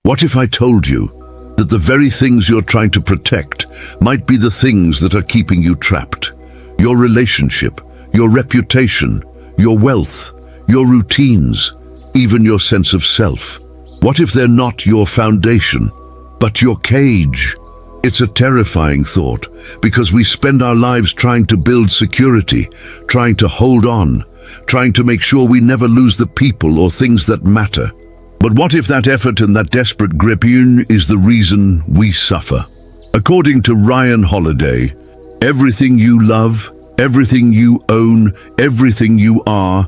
What if I told you that the very things you're trying to protect might be the things that are keeping you trapped? Your relationship, your reputation, your wealth, your routines, even your sense of self. What if they're not your foundation, but your cage? It's a terrifying thought, because we spend our lives trying to build security, trying to hold on, trying to make sure we never lose the people or things that matter. But what if that effort and that desperate grip is the reason we suffer? According to Ryan Holiday, everything you love, everything you own, everything you are,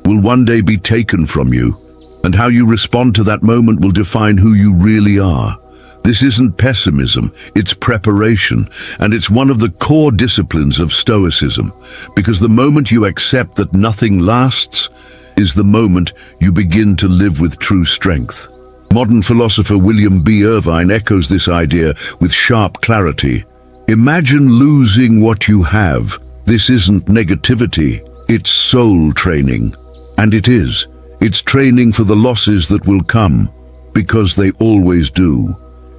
will one day be taken from you, and how you respond to that moment will define who you really are. This isn't pessimism, it's preparation, and it's one of the core disciplines of Stoicism, because the moment you accept that nothing lasts is the moment you begin to live with true strength. Modern philosopher William B. Irvine echoes this idea with sharp clarity. Imagine losing what you have. This isn't negativity, it's soul training. And it is. It's training for the losses that will come, because they always do.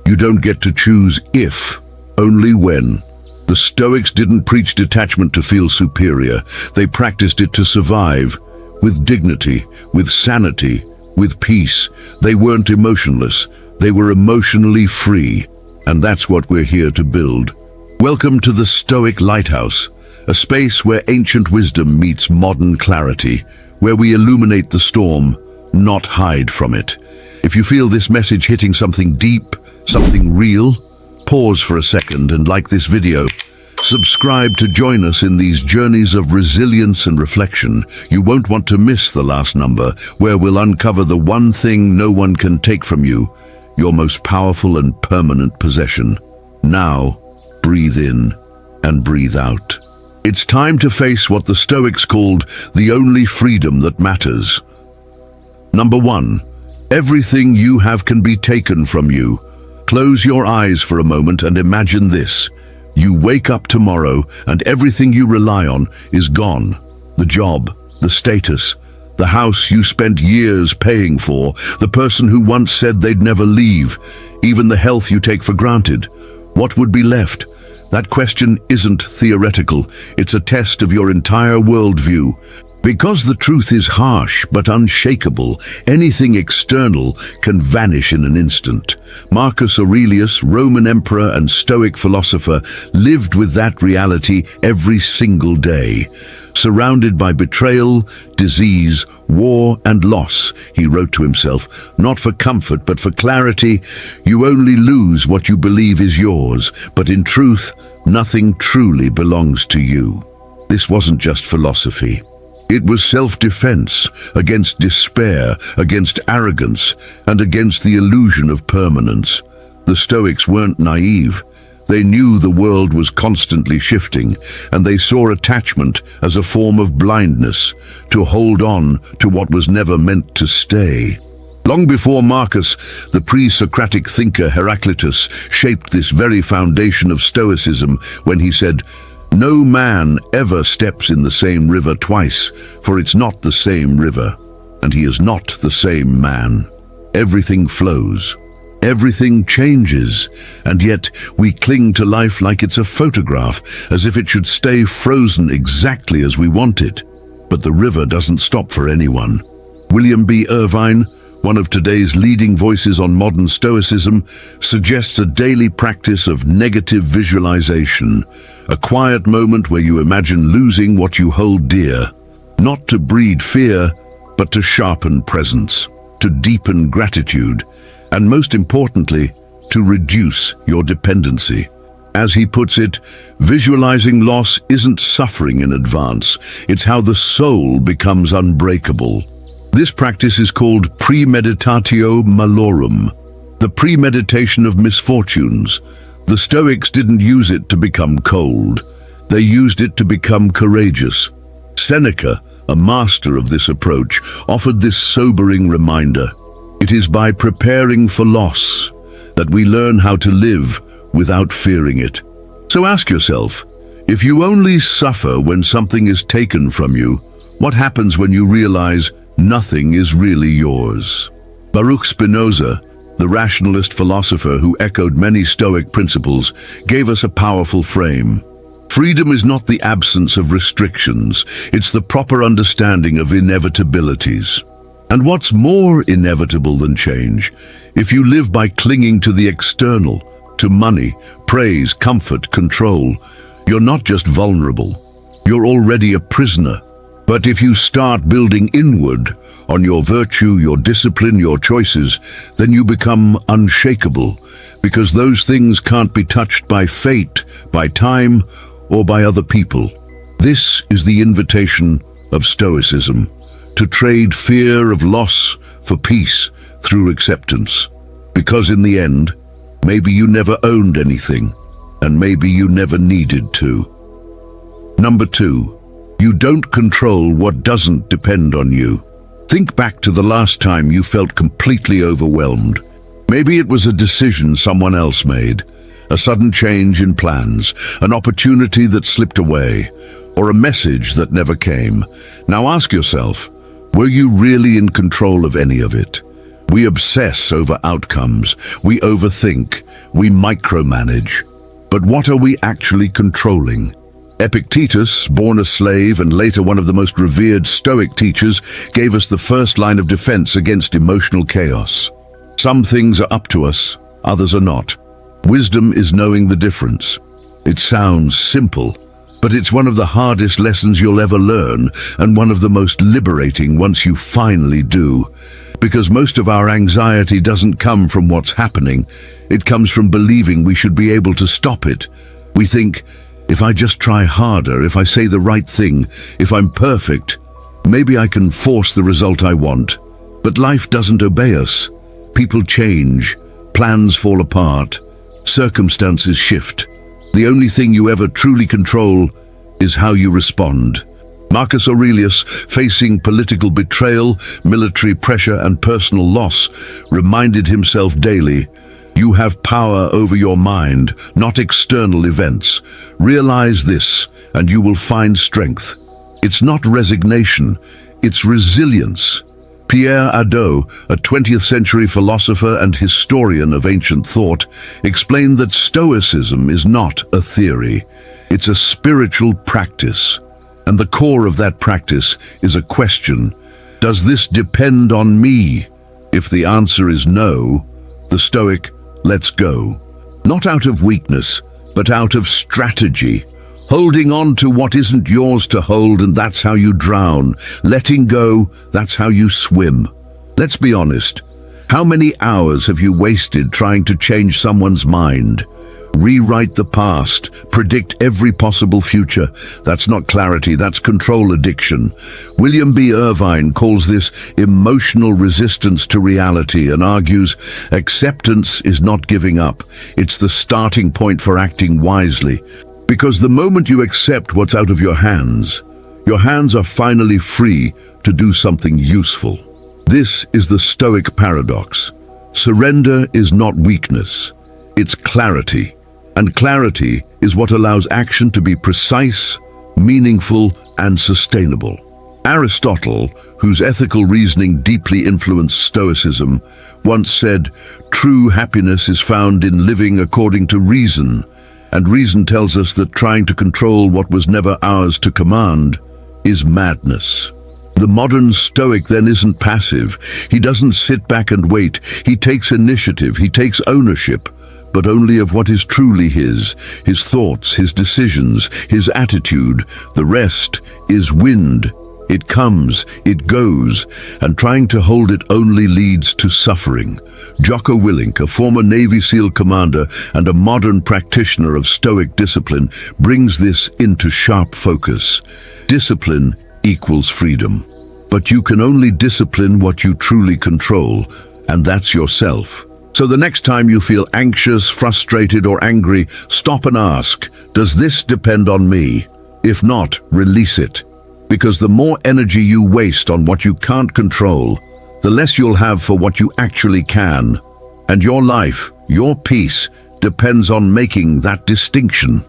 You don't get to choose if, only when. The Stoics didn't preach detachment to feel superior. They practiced it to survive, with dignity, with sanity, with peace. They weren't emotionless. They were emotionally free. And that's what we're here to build. Welcome to the Stoic Lighthouse, a space where ancient wisdom meets modern clarity, where we illuminate the storm, not hide from it. If you feel this message hitting something deep, something real, pause for a second and like this video. Subscribe to join us in these journeys of resilience and reflection. You won't want to miss the last number, where we'll uncover the one thing no one can take from you, your most powerful and permanent possession. Now, breathe in and breathe out. It's time to face what the Stoics called the only freedom that matters. Number 1. Everything you have can be taken from you. Close your eyes for a moment and imagine this. You wake up tomorrow and everything you rely on is gone. The job, the status, the house you spent years paying for, the person who once said they'd never leave, even the health you take for granted. What would be left? That question isn't theoretical. It's a test of your entire worldview. Because the truth is harsh but unshakable, anything external can vanish in an instant. Marcus Aurelius, Roman emperor and Stoic philosopher, lived with that reality every single day. Surrounded by betrayal, disease, war and loss, he wrote to himself, not for comfort but for clarity, you only lose what you believe is yours, but in truth, nothing truly belongs to you. This wasn't just philosophy. It was self-defense against despair, against arrogance, and against the illusion of permanence. The Stoics weren't naive. They knew the world was constantly shifting, and they saw attachment as a form of blindness, to hold on to what was never meant to stay. Long before Marcus, the pre-Socratic thinker Heraclitus shaped this very foundation of Stoicism when he said, "No man ever steps in the same river twice, for it's not the same river, and he is not the same man. Everything flows. Everything changes, and yet we cling to life like it's a photograph, as if it should stay frozen exactly as we want it. But the river doesn't stop for anyone." William B. Irvine, one of today's leading voices on modern Stoicism, suggests a daily practice of negative visualization, a quiet moment where you imagine losing what you hold dear, not to breed fear, but to sharpen presence, to deepen gratitude, and most importantly, to reduce your dependency. As he puts it, visualizing loss isn't suffering in advance, it's how the soul becomes unbreakable. This practice is called premeditatio malorum, the premeditation of misfortunes. The Stoics didn't use it to become cold. They used it to become courageous. Seneca, a master of this approach, offered this sobering reminder. It is by preparing for loss that we learn how to live without fearing it. So ask yourself, if you only suffer when something is taken from you, what happens when you realize nothing is really yours? Baruch Spinoza, the rationalist philosopher who echoed many Stoic principles, gave us a powerful frame. Freedom is not the absence of restrictions, it's the proper understanding of inevitabilities. And what's more inevitable than change? If you live by clinging to the external, to money, praise, comfort, control, you're not just vulnerable, you're already a prisoner. But if you start building inward, on your virtue, your discipline, your choices, then you become unshakable, because those things can't be touched by fate, by time, or by other people. This is the invitation of Stoicism, to trade fear of loss for peace through acceptance. Because in the end, maybe you never owned anything, and maybe you never needed to. Number 2. You don't control what doesn't depend on you. Think back to the last time you felt completely overwhelmed. Maybe it was a decision someone else made, a sudden change in plans, an opportunity that slipped away, or a message that never came. Now ask yourself, were you really in control of any of it? We obsess over outcomes, we overthink, we micromanage. But what are we actually controlling? Epictetus, born a slave and later one of the most revered Stoic teachers, gave us the first line of defense against emotional chaos. Some things are up to us, others are not. Wisdom is knowing the difference. It sounds simple, but it's one of the hardest lessons you'll ever learn, and one of the most liberating once you finally do. Because most of our anxiety doesn't come from what's happening, it comes from believing we should be able to stop it. We think, if I just try harder, if I say the right thing, if I'm perfect, maybe I can force the result I want. But life doesn't obey us. People change, plans fall apart, circumstances shift. The only thing you ever truly control is how you respond. Marcus Aurelius, facing political betrayal, military pressure, and personal loss, reminded himself daily, "You have power over your mind, not external events. Realize this, and you will find strength." It's not resignation, it's resilience. Pierre Hadot, a 20th century philosopher and historian of ancient thought, explained that Stoicism is not a theory, it's a spiritual practice. And the core of that practice is a question: does this depend on me? If the answer is no, the Stoic lets go. Not out of weakness, but out of strategy. Holding on to what isn't yours to hold, and that's how you drown. Letting go, that's how you swim. Let's be honest. How many hours have you wasted trying to change someone's mind? Rewrite the past, predict every possible future. That's not clarity, that's control addiction. William B. Irvine calls this emotional resistance to reality and argues, acceptance is not giving up, it's the starting point for acting wisely. Because the moment you accept what's out of your hands are finally free to do something useful. This is the Stoic paradox. Surrender is not weakness, it's clarity. And clarity is what allows action to be precise, meaningful, and sustainable. Aristotle, whose ethical reasoning deeply influenced Stoicism, once said, "True happiness is found in living according to reason," and reason tells us that trying to control what was never ours to command is madness. The modern Stoic then isn't passive. He doesn't sit back and wait. He takes initiative, he takes ownership, but only of what is truly his thoughts, his decisions, his attitude. The rest is wind. It comes, it goes, and trying to hold it only leads to suffering. Jocko Willink, a former Navy SEAL commander and a modern practitioner of Stoic discipline, brings this into sharp focus. Discipline equals freedom. But you can only discipline what you truly control, and that's yourself. So the next time you feel anxious, frustrated, or angry, stop and ask, does this depend on me? If not, release it. Because the more energy you waste on what you can't control, the less you'll have for what you actually can. And your life, your peace, depends on making that distinction.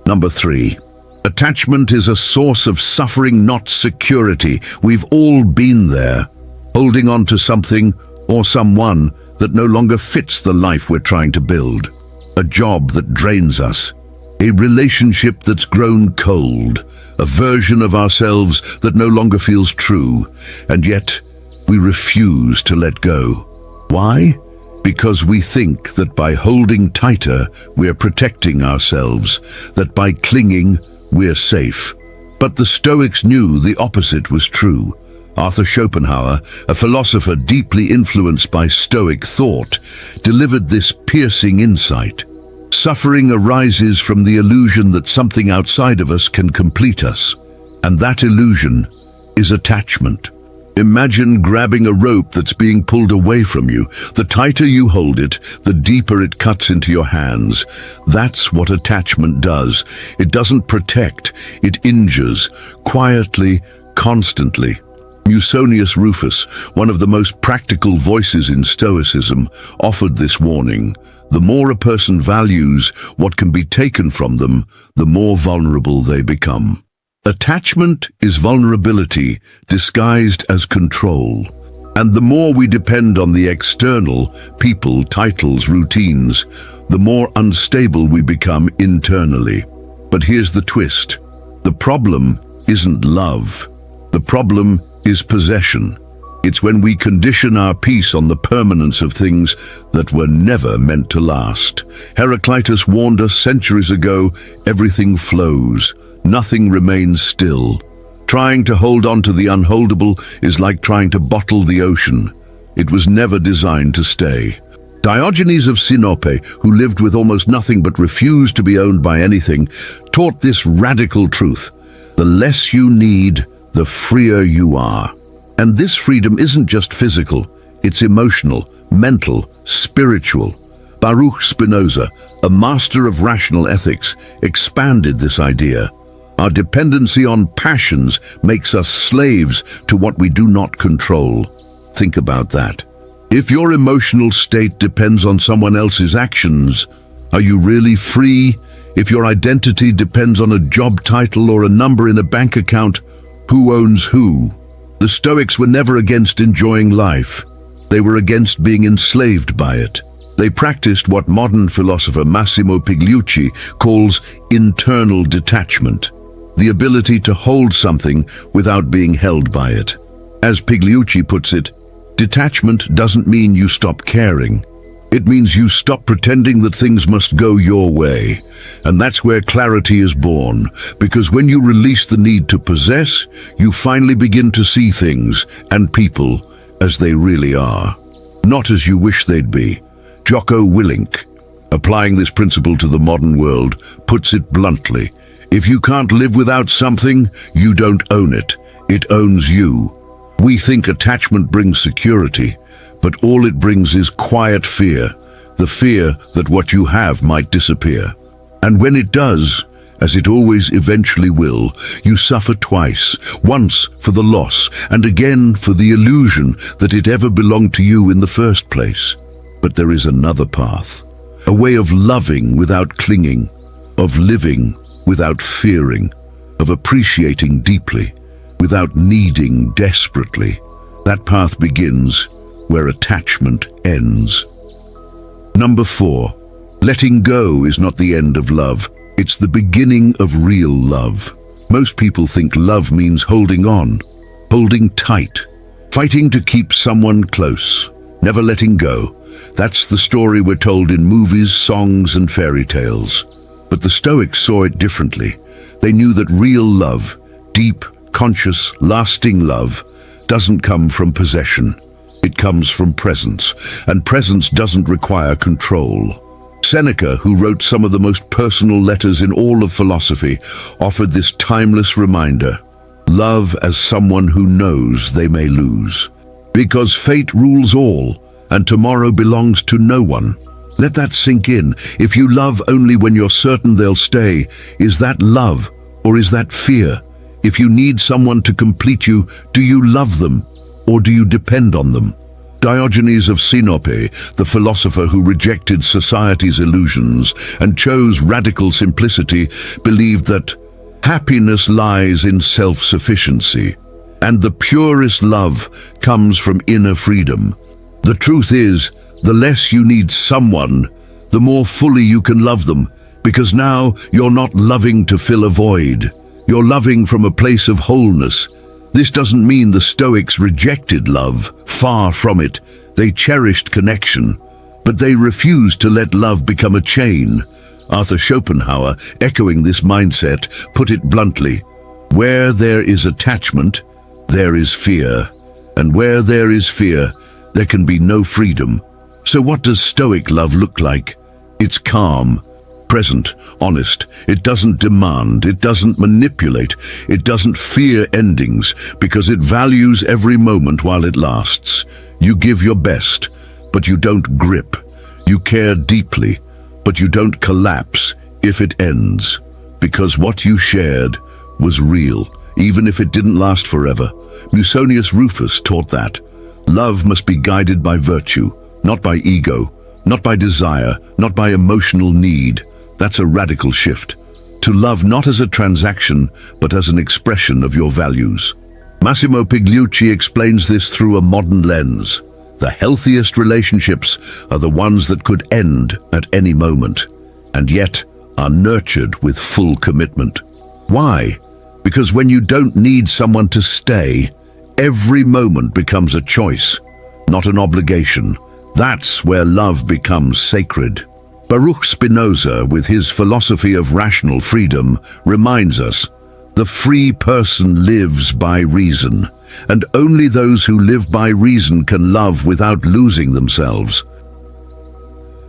Number 3. Attachment is a source of suffering, not security. We've all been there, holding on to something or someone that no longer fits the life we're trying to build, a job that drains us, a relationship that's grown cold, a version of ourselves that no longer feels true, and yet we refuse to let go. Why? Because we think that by holding tighter, we're protecting ourselves, that by clinging, we're safe. But the Stoics knew the opposite was true. Arthur Schopenhauer, a philosopher deeply influenced by Stoic thought, delivered this piercing insight. Suffering arises from the illusion that something outside of us can complete us, and that illusion is attachment. Imagine grabbing a rope that's being pulled away from you. The tighter you hold it, the deeper it cuts into your hands. That's what attachment does. It doesn't protect, it injures, quietly, constantly. Musonius Rufus, one of the most practical voices in Stoicism, offered this warning. The more a person values what can be taken from them, the more vulnerable they become. Attachment is vulnerability disguised as control. And the more we depend on the external, people, titles, routines, the more unstable we become internally. But here's the twist. The problem isn't love. The problem is possession. It's when we condition our peace on the permanence of things that were never meant to last. Heraclitus warned us centuries ago, everything flows, nothing remains still. Trying to hold on to the unholdable is like trying to bottle the ocean. It was never designed to stay. Diogenes of Sinope, who lived with almost nothing but refused to be owned by anything, taught this radical truth. The less you need, the freer you are. And this freedom isn't just physical, it's emotional, mental, spiritual. Baruch Spinoza, a master of rational ethics, expanded this idea. Our dependency on passions makes us slaves to what we do not control. Think about that. If your emotional state depends on someone else's actions, are you really free? If your identity depends on a job title or a number in a bank account, who owns who? The Stoics were never against enjoying life. They were against being enslaved by it. They practiced what modern philosopher Massimo Pigliucci calls internal detachment, the ability to hold something without being held by it. As Pigliucci puts it, detachment doesn't mean you stop caring. It means you stop pretending that things must go your way. And that's where clarity is born, because when you release the need to possess, you finally begin to see things and people as they really are, not as you wish they'd be. Jocko Willink, applying this principle to the modern world, puts it bluntly. If you can't live without something, you don't own it. It owns you. We think attachment brings security, but all it brings is quiet fear, the fear that what you have might disappear. And when it does, as it always eventually will, you suffer twice, once for the loss, and again for the illusion that it ever belonged to you in the first place. But there is another path, a way of loving without clinging, of living without fearing, of appreciating deeply, without needing desperately. That path begins where attachment ends. Number 4, letting go is not the end of love. It's the beginning of real love. Most people think love means holding on, holding tight, fighting to keep someone close, never letting go. That's the story we're told in movies, songs, and fairy tales. But the Stoics saw it differently. They knew that real love, deep, conscious, lasting love, doesn't come from possession. It comes from presence, and presence doesn't require control. Seneca, who wrote some of the most personal letters in all of philosophy, offered this timeless reminder: love as someone who knows they may lose. Because fate rules all, and tomorrow belongs to no one. Let that sink in. If you love only when you're certain they'll stay, is that love or is that fear? If you need someone to complete you, do you love them or do you depend on them? Diogenes of Sinope, the philosopher who rejected society's illusions and chose radical simplicity, believed that happiness lies in self-sufficiency, and the purest love comes from inner freedom. The truth is, the less you need someone, the more fully you can love them, because now you're not loving to fill a void. You're loving from a place of wholeness. This doesn't mean the Stoics rejected love. Far from it. They cherished connection, but they refused to let love become a chain. Arthur Schopenhauer, echoing this mindset, put it bluntly: where there is attachment, there is fear. And where there is fear, there can be no freedom. So what does Stoic love look like? It's calm, present, honest. It doesn't demand, it doesn't manipulate, it doesn't fear endings, because it values every moment while it lasts. You give your best, but you don't grip. You care deeply, but you don't collapse if it ends, because what you shared was real, even if it didn't last forever. Musonius Rufus taught that. Love must be guided by virtue, not by ego, not by desire, not by emotional need. That's a radical shift. To love not as a transaction, but as an expression of your values. Massimo Pigliucci explains this through a modern lens. The healthiest relationships are the ones that could end at any moment, and yet are nurtured with full commitment. Why? Because when you don't need someone to stay, every moment becomes a choice, not an obligation. That's where love becomes sacred. Baruch Spinoza, with his philosophy of rational freedom, reminds us, the free person lives by reason, and only those who live by reason can love without losing themselves.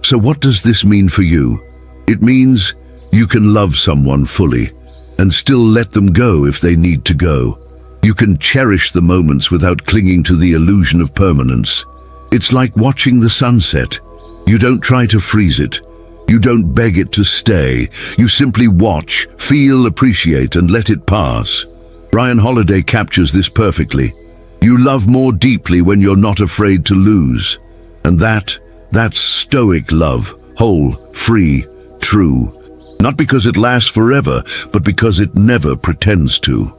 So what does this mean for you? It means you can love someone fully, and still let them go if they need to go. You can cherish the moments without clinging to the illusion of permanence. It's like watching the sunset. You don't try to freeze it. You don't beg it to stay. You simply watch, feel, appreciate, and let it pass. Ryan Holiday captures this perfectly. You love more deeply when you're not afraid to lose. And that's Stoic love, whole, free, true. Not because it lasts forever, but because it never pretends to.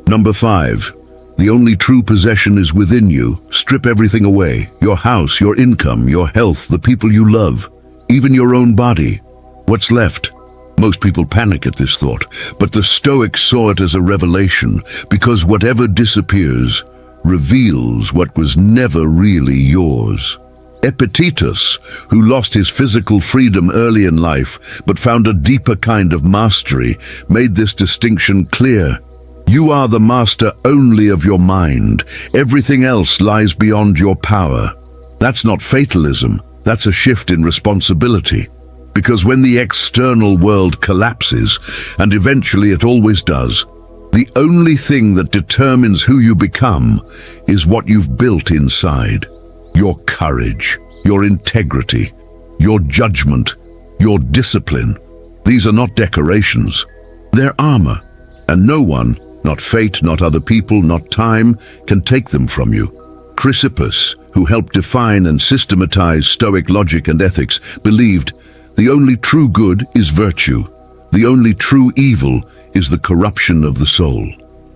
Number 5. The only true possession is within you. Strip everything away. Your house, your income, your health, the people you love, even your own body. What's left? Most people panic at this thought, but the Stoics saw it as a revelation, because whatever disappears reveals what was never really yours. Epictetus, who lost his physical freedom early in life but found a deeper kind of mastery, made this distinction clear. You are the master only of your mind. Everything else lies beyond your power. That's not fatalism. That's a shift in responsibility. Because when the external world collapses, and eventually it always does, the only thing that determines who you become is what you've built inside. Your courage, your integrity, your judgment, your discipline. These are not decorations. They're armor, and no one, not fate, not other people, not time, can take them from you. Chrysippus, who helped define and systematize Stoic logic and ethics, believed the only true good is virtue. The only true evil is the corruption of the soul.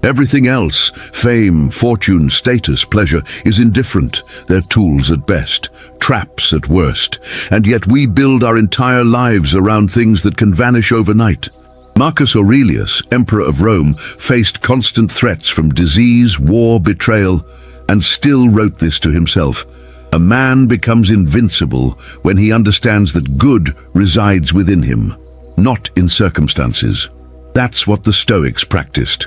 Everything else, fame, fortune, status, pleasure, is indifferent. They're tools at best, traps at worst, and yet we build our entire lives around things that can vanish overnight. Marcus Aurelius, Emperor of Rome, faced constant threats from disease, war, betrayal, and still wrote this to himself. A man becomes invincible when he understands that good resides within him, not in circumstances. That's what the Stoics practiced.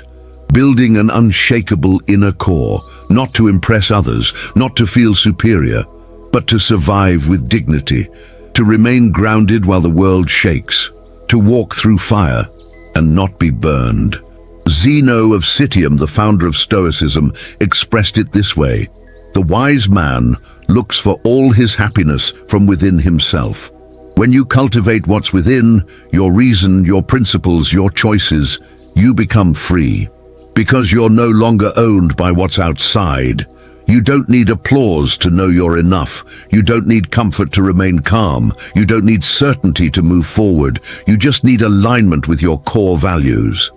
Building an unshakable inner core, not to impress others, not to feel superior, but to survive with dignity, to remain grounded while the world shakes, to walk through fire and not be burned. Zeno of Citium, the founder of Stoicism, expressed it this way: the wise man looks for all his happiness from within himself. When you cultivate what's within, your reason, your principles, your choices, you become free. Because you're no longer owned by what's outside. You don't need applause to know you're enough. You don't need comfort to remain calm. You don't need certainty to move forward. You just need alignment with your core values.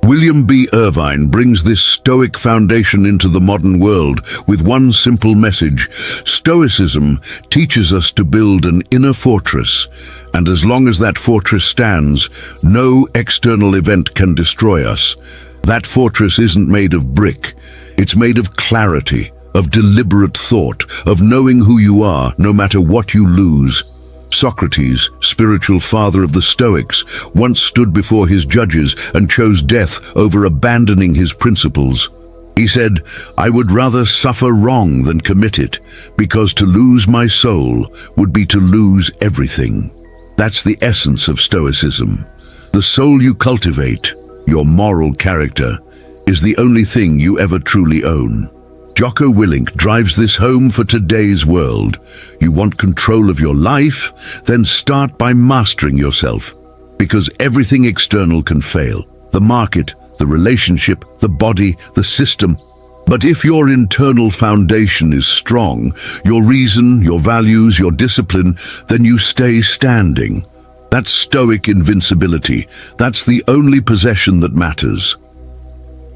William B. Irvine brings this Stoic foundation into the modern world with one simple message. Stoicism teaches us to build an inner fortress, and as long as that fortress stands, no external event can destroy us. That fortress isn't made of brick. It's made of clarity, of deliberate thought, of knowing who you are, no matter what you lose. Socrates, spiritual father of the Stoics, once stood before his judges and chose death over abandoning his principles. He said, "I would rather suffer wrong than commit it, because to lose my soul would be to lose everything." That's the essence of Stoicism. The soul you cultivate, your moral character, is the only thing you ever truly own. Jocko Willink drives this home for today's world. You want control of your life? Then start by mastering yourself. Because everything external can fail. The market, the relationship, the body, the system. But if your internal foundation is strong, your reason, your values, your discipline, then you stay standing. That's Stoic invincibility. That's the only possession that matters.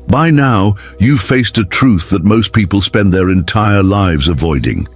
By now, you've faced a truth that most people spend their entire lives avoiding.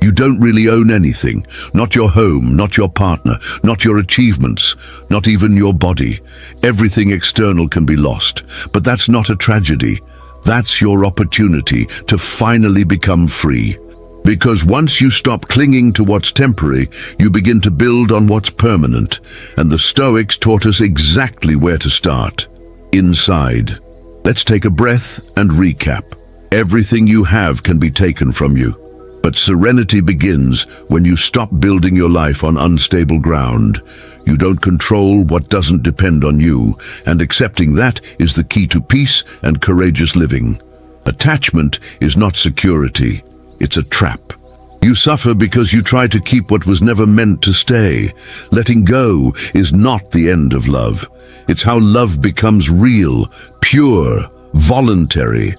You don't really own anything. Not your home, not your partner, not your achievements, not even your body. Everything external can be lost. But that's not a tragedy. That's your opportunity to finally become free. Because once you stop clinging to what's temporary, you begin to build on what's permanent. And the Stoics taught us exactly where to start. Inside. Let's take a breath and recap. Everything you have can be taken from you. But serenity begins when you stop building your life on unstable ground. You don't control what doesn't depend on you, and accepting that is the key to peace and courageous living. Attachment is not security, it's a trap. You suffer because you try to keep what was never meant to stay. Letting go is not the end of love. It's how love becomes real, pure, voluntary.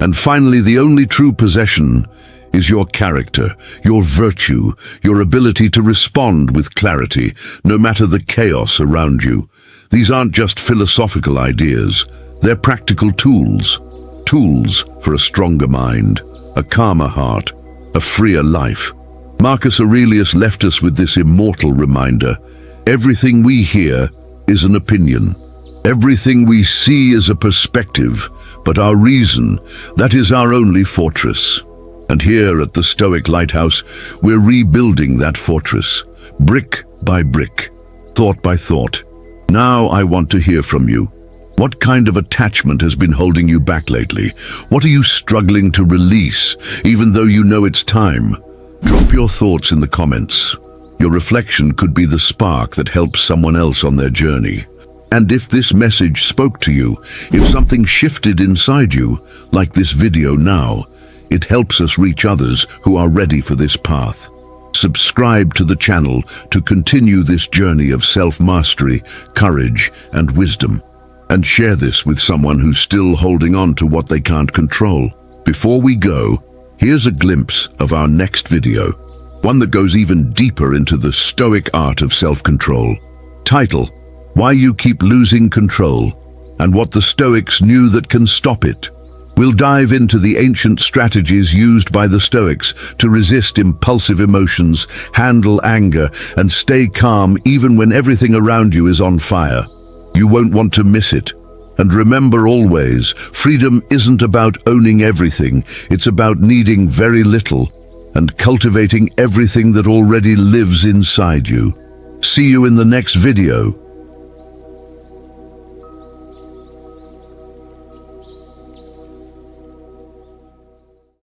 And finally, the only true possession is your character, your virtue, your ability to respond with clarity, no matter the chaos around you. These aren't just philosophical ideas. They're practical tools. Tools for a stronger mind, a calmer heart, a freer life. Marcus Aurelius left us with this immortal reminder. Everything we hear is an opinion. Everything we see is a perspective, but our reason, that is our only fortress. And here at the Stoic Lighthouse, we're rebuilding that fortress, brick by brick, thought by thought. Now I want to hear from you. What kind of attachment has been holding you back lately? What are you struggling to release, even though you know it's time? Drop your thoughts in the comments. Your reflection could be the spark that helps someone else on their journey. And if this message spoke to you, if something shifted inside you, like this video now, it helps us reach others who are ready for this path. Subscribe to the channel to continue this journey of self-mastery, courage, and wisdom. And share this with someone who's still holding on to what they can't control. Before we go, here's a glimpse of our next video, one that goes even deeper into the Stoic art of self-control. Title: Why You Keep Losing Control, and What the Stoics Knew That Can Stop It. We'll dive into the ancient strategies used by the Stoics to resist impulsive emotions, handle anger, and stay calm even when everything around you is on fire. You won't want to miss it. And remember always, freedom isn't about owning everything, it's about needing very little and cultivating everything that already lives inside you. See you in the next video.